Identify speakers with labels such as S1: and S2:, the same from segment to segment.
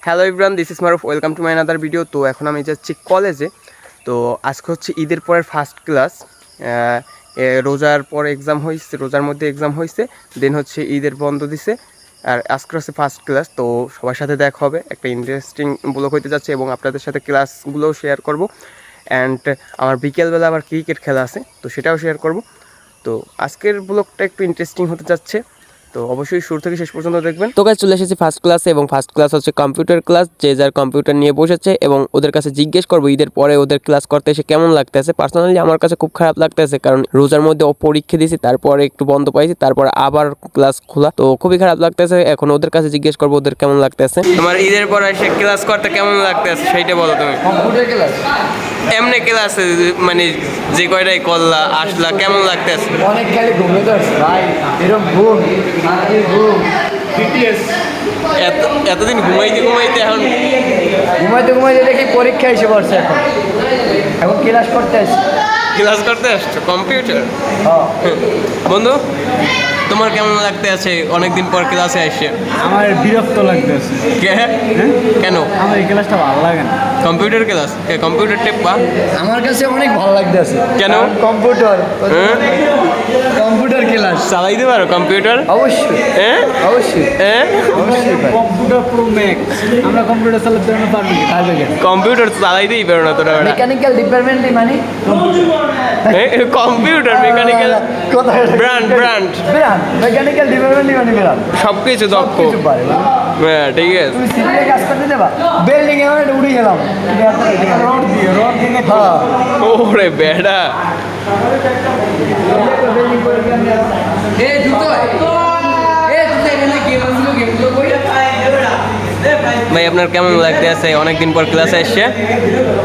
S1: Hello everyone, this is Maruf, welcome to my another video. তো এখন আমি যাচ্ছি কলেজে। তো আজকে হচ্ছে ঈদের পরের ফার্স্ট ক্লাস। রোজার পর এক্সাম হয়েছে, রোজার মধ্যে এক্সাম হয়েছে, দেন হচ্ছে ঈদের বন্ধ দিছে, আর আজকে হচ্ছে ফার্স্ট ক্লাস। তো সবার সাথে দেখা হবে, একটা ইন্টারেস্টিং ব্লগ হইতে যাচ্ছে এবং আপনাদের সাথে ক্লাসগুলোও শেয়ার করব। অ্যান্ড আমার বিকেলবেলা আবার ক্রিকেট খেলা আছে, তো সেটাও শেয়ার করব। তো আজকের ব্লগটা একটু ইন্টারেস্টিং হতে যাচ্ছে, তো অবশ্যই শুরু থেকে শেষ পর্যন্ত দেখবেন। তো গাইস, চলে এসেছি ফার্স্ট ক্লাসে এবং ফার্স্ট ক্লাস হচ্ছে কম্পিউটার ক্লাস। যে যার কম্পিউটার নিয়ে বসেছে এবং ওদের কাছে জিজ্ঞেস করবো ঈদের পরে ওদের ক্লাস করতে এসে কেমন লাগতেছে। পার্সোনালি আমার কাছে খুব খারাপ লাগতেছে, কারণ রোজার মধ্যে পরীক্ষা দিয়েছি, তারপরে একটু বন্ধ পাইছি, তারপর আবার ক্লাস খোলা, তো খুবই খারাপ লাগতেছে। এখন ওদের কাছে জিজ্ঞেস করবো ওদের কেমন লাগতেছে। তোমার ঈদের পর এসে ক্লাস করতে কেমন লাগতেছে সেইটা বলো তুমি।
S2: কম্পিউটার ক্লাস
S1: এমনি ক্লাসে মানে যে কয়টাই করলা আসলা কেমন লাগতেছে?
S2: অনেক খালি ঘুমিয়ে তো আসছে ভাই, এরকম ঘুম
S1: এতদিন ঘুমাইতে এখন
S2: ঘুমাইতে দেখি পরীক্ষা এসে পড়ছে। এখন ক্লাস করতে আসছি।
S1: ক্লাস করতে আসছো কম্পিউটার? বন্ধু, তোমার কেমন লাগতে আছে অনেকদিন পর ক্লাসে আসছে?
S3: আমার বিরক্ত লাগতেছে।
S1: কেন?
S3: আমার এই ক্লাসটা ভালো লাগে না।
S1: কম্পিউটার ক্লাস, কম্পিউটার টেপবা?
S2: আমার কাছে অনেক ভালো লাগতেছে।
S1: কেন?
S2: কম্পিউটার ক্লাস
S1: চালাইতে পারো কম্পিউটার?
S2: অবশ্যই অবশ্যই অবশ্যই ভাই।
S3: কম্পিউটার প্রো ম্যাক্স, আমরা কম্পিউটার চালাতে পারবো কি? পারবে কেন?
S1: কম্পিউটার চালাইতেই পারো না তোরা?
S2: মেকানিক্যাল ডিপার্টমেন্টে মানে
S1: কম্পিউটার মেকানিক্যাল ব্র্যান্ড
S2: মেকানিক্যাল ডিপার্টমেন্টে মানে ব্র্যান্ড
S1: সবকিছু দক্ষ।
S2: কিছু পারে।
S1: হ্যাঁ, ঠিক আছে।
S2: তুমি সিভিলে কাজ করতে দেবা, বিল্ডিং এ আমি উড়ে গেলাম।
S3: রড দিয়ে
S2: হ্যাঁ
S1: ওরে বেড়া, ভাই আপনার কেমন লাগতে আছে অনেকদিন পর ক্লাসে এসে?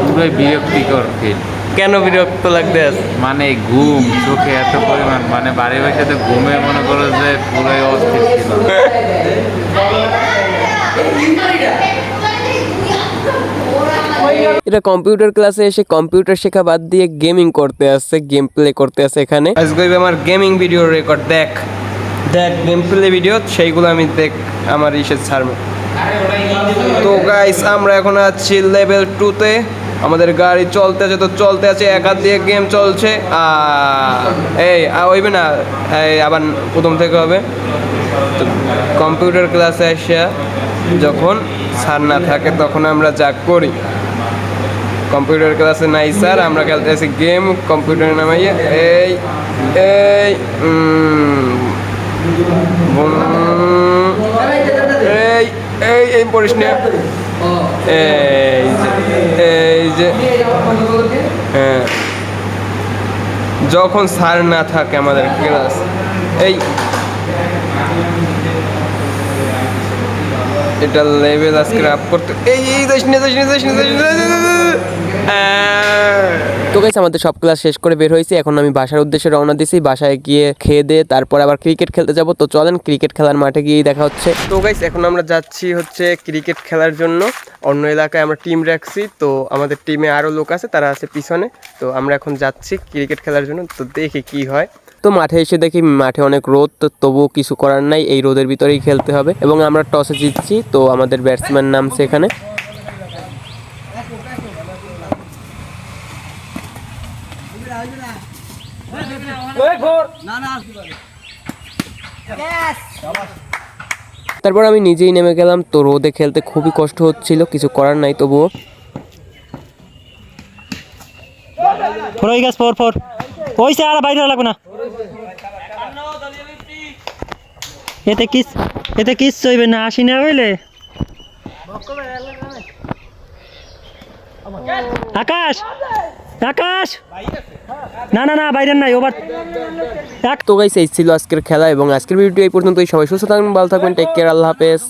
S4: পুরোই বিরক্তিকর ফিল।
S1: কেন বিরক্ত লাগতে আছে?
S4: মানে ঘুম চোখে এত পরিমাণ, মানে বাড়ি বাসাতে ঘুমে মনে করো যে পুরোই অস্থির ছিল।
S1: এটা কম্পিউটার ক্লাসে এসে কম্পিউটার শেখা বাদ দিয়ে গেমিং করতে আসছে, গেম প্লে করতে আসছে এখানে। আজকে আমার গেমিং ভিডিও রেকর্ড দেখ গেম প্লে ভিডিও, সেইগুলো আমি আমার ছাড়বো। তো গাইস, আমরা এখন আছি লেভেল 2-তে। আমাদের গাড়ি চলতে আছে, এক হাত দিয়ে গেম চলছে। হইবে না, আবার প্রথম থেকে হবে। তো কম্পিউটার ক্লাসে এসে যখন স্যার না থাকে তখন আমরা যা করি, কম্পিউটার ক্লাসে নাই স্যার, আমরা খেলতে আছি গেম কম্পিউটারে নামাইয়া। এই পড়িস না, এই যে হ্যাঁ, যখন স্যার না থাকে আমাদের ক্লাস, এটা লেভেল আজকে আপ করতে তো গাইস, আমাদের সব ক্লাস শেষ করে বের হয়েছি। এখন আমি বাসার উদ্দেশ্যে রওনা দিছি। বাসায় গিয়ে খেয়ে দিয়ে তারপর আবার ক্রিকেট খেলতে যাব। তো চলেন ক্রিকেট খেলার মাঠে গিয়েই দেখা হচ্ছে। তো গাইস, এখন আমরা যাচ্ছি হচ্ছে ক্রিকেট খেলার জন্য। অন্য এলাকায় আমরা টিম রাখছি, তো আমাদের টিমে আরও লোক আছে, তারা আছে পিছনে। তো আমরা এখন যাচ্ছি ক্রিকেট খেলার জন্য, তো দেখি কি হয়। তো মাঠে এসে দেখি মাঠে অনেক রোদ, তবুও কিছু করার নাই, এই রোদের ভিতরেই খেলতে হবে। এবং আমরা টসে জিতছি, তো আমাদের ব্যাটসম্যান নামছে এখানে। তারপর আমি নিজেই নেমে গেলাম। তো রোদে খেলতে খুবই কষ্ট হচ্ছিল, কিছু করার নাই, তবুও।
S5: ওইসে আর বাইরে লাগবে না, এতে কিস চইবে না, আসি না হইলে। আকাশ না বাইরে নাই ওভার।
S1: তো গাইস, এই ছিল আজকের খেলা এবং আজকের ভিডিও এই পর্যন্তই। সবাই সুস্থ থাকবেন, ভালো থাকবেন, টেক কেয়ার, আল্লাহ হাফেজ।